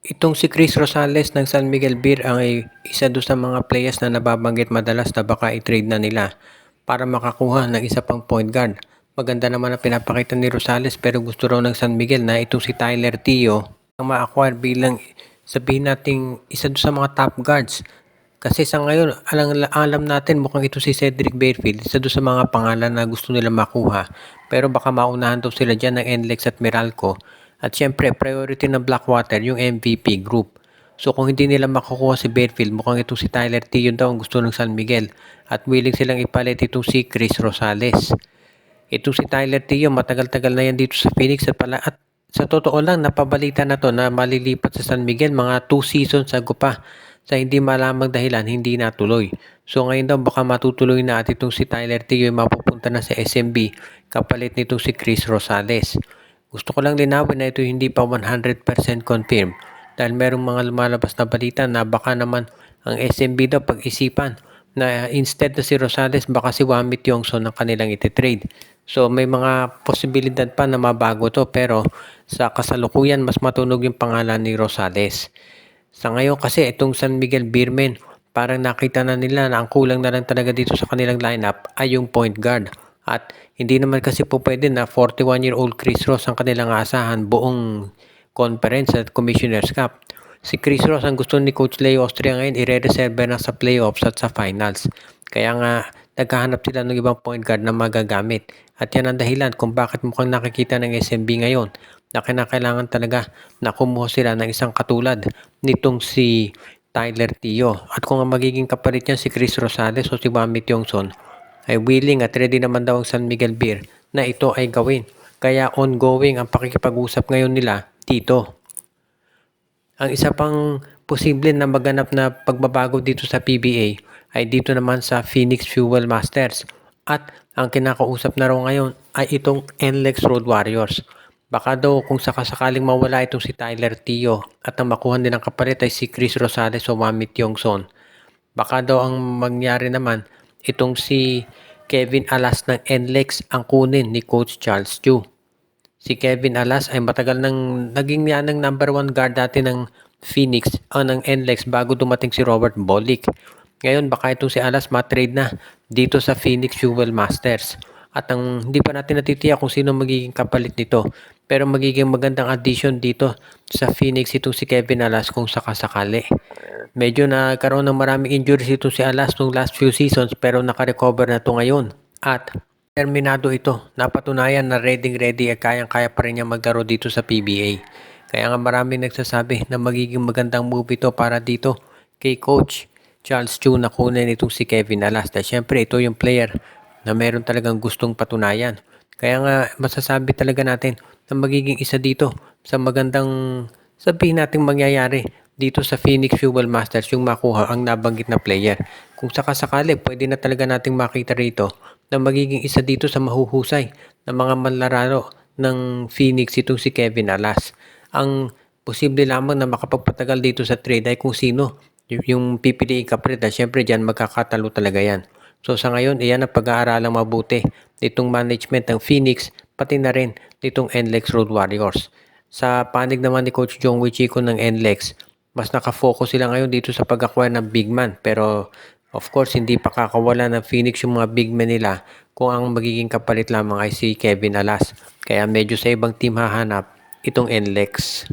Itong si Chris Rosales ng San Miguel Beer ay isa doon sa mga players na nababanggit madalas na baka i-trade na nila para makakuha ng isa pang point guard. Maganda naman ang pinapakita ni Rosales pero gusto raw ng San Miguel na itong si Tyler Tio ang ma-acquire bilang sabihin nating isa doon sa mga top guards. Kasi sa ngayon, alam natin mukhang ito si Cedric Barefield, isa doon sa mga pangalan na gusto nila makuha. Pero baka maunahan daw sila dyan ng NLEX at Meralco. At syempre, priority ng Blackwater yung MVP group. So kung hindi nila makukuha si Barefield, mukhang itong si Tyler T yun daw ang gusto ng San Miguel. At willing silang ipalit itong si Chris Rosales. Itong si Tyler T yun, matagal-tagal na yan dito sa Phoenix at sa totoo lang, napabalita na to na malilipat sa San Miguel mga 2 seasons ago pa. Sa hindi malamang dahilan, hindi natuloy. So ngayon daw baka matutuloy na at itong si Tyler Tio ay mapupunta na sa SMB kapalit nitong si Chris Rosales. Gusto ko lang linawin na ito hindi pa 100% confirm dahil merong mga lumalabas na balita na baka naman ang SMB daw pag-isipan na instead na si Rosales baka si Wamit Yongson ang kanilang ititrade. So may mga posibilidad pa na mabago to pero sa kasalukuyan mas matunog yung pangalan ni Rosales. Sa ngayon kasi itong San Miguel Beermen, parang nakita na nila na ang kulang na lang talaga dito sa kanilang lineup ay yung point guard. At hindi naman kasi po pwede na 41-year-old Chris Ross ang kanilang aasahan buong conference at Commissioner's Cup. Si Chris Ross ang gusto ni Coach Leo Austria ngayon i-reserve na sa playoffs at sa finals. Kaya nga naghahanap sila ng ibang point guard na magagamit. At yan ang dahilan kung bakit mukhang nakikita ng SMB ngayon na kinakailangan talaga na kumuha sila ng isang katulad nitong si Tyler Tio. At kung ang magiging kapalit niya si Chris Rosales o si Wamit Yongson, ay willing at ready naman daw ang San Miguel Beer na ito ay gawin. Kaya ongoing ang pakikipag-usap ngayon nila dito. Ang isa pang posible na maganap na pagbabago dito sa PBA ay dito naman sa Phoenix Fuel Masters. At ang kinakausap na raw ngayon ay itong NLEX Road Warriors. Baka daw kung sakasakaling mawala itong si Tyler Tio at ang makuha din ng kapalit ay si Chris Rosales o Wamit Yongson. Baka daw ang mangyari naman itong si Kevin Alas ng NLEX ang kunin ni Coach Charles Chu. Si Kevin Alas ay matagal nang naging yan ng number 1 guard dati ng Phoenix o ng NLEX bago dumating si Robert Bolick. Ngayon baka itong si Alas matrade na dito sa Phoenix Fuel Masters. At ang hindi pa natin natitiyak kung sino magiging kapalit nito. Pero magiging magandang addition dito sa Phoenix itong si Kevin Alas kung sakasakali. Medyo nagkaroon ng maraming injuries itong si Alas nung last few seasons pero nakarecover na to ngayon. At terminado ito. Napatunayan na ready at kayang-kaya pa rin niya maglaro dito sa PBA. Kaya nga maraming nagsasabi na magiging magandang move ito para dito kay Coach Charles Chu na kunin itong si Kevin Alas. Dahil syempre ito yung player na meron talagang gustong patunayan. Kaya nga masasabi talaga natin na magiging isa dito sa magandang sabihin nating mangyayari dito sa Phoenix Fuel Masters yung makuha ang nabanggit na player. Kung sakasakali, pwede na talaga nating makita rito na magiging isa dito sa mahuhusay na mga manlararo ng Phoenix itong si Kevin Alas. Ang posible lamang na makapagpatagal dito sa trade ay kung sino yung pipiliin kapalit. Siyempre dyan magkakatalo talaga yan. So sa ngayon, iyan ang pag-aaralang mabuti nitong management ng Phoenix pati na rin nitong NLEX Road Warriors. Sa panig naman ni Coach Jongwei Chico ng NLEX, mas nakafocus sila ngayon dito sa pag-acquire ng big man. Pero of course, hindi pa kakawala ng Phoenix yung mga big men nila kung ang magiging kapalit lamang ay si Kevin Alas. Kaya medyo sa ibang team hahanap itong NLEX.